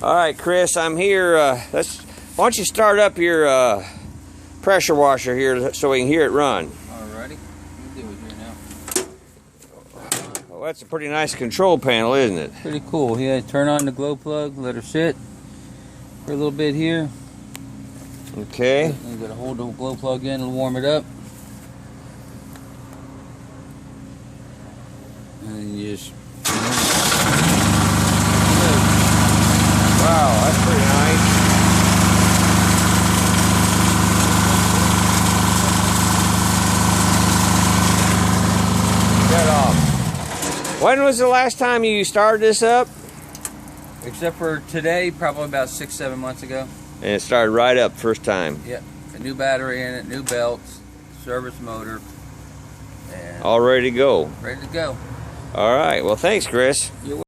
All right, Chris, I'm here. Why don't you start up your pressure washer here so we can hear it run? Alrighty, we'll do it here now. Well, that's a pretty nice control panel, isn't it? Pretty cool. Yeah, turn on the glow plug, let her sit for a little bit here. Okay. You gotta hold the glow plug in and warm it up. And then you just... Wow, that's pretty nice. Get off. When was the last time you started this up? Except for today, probably about 6-7 months ago. And it started right up first time. Yep. A new battery in it, new belts, service motor, and All ready to go. ready to go. All right. Well, thanks, Chris. You're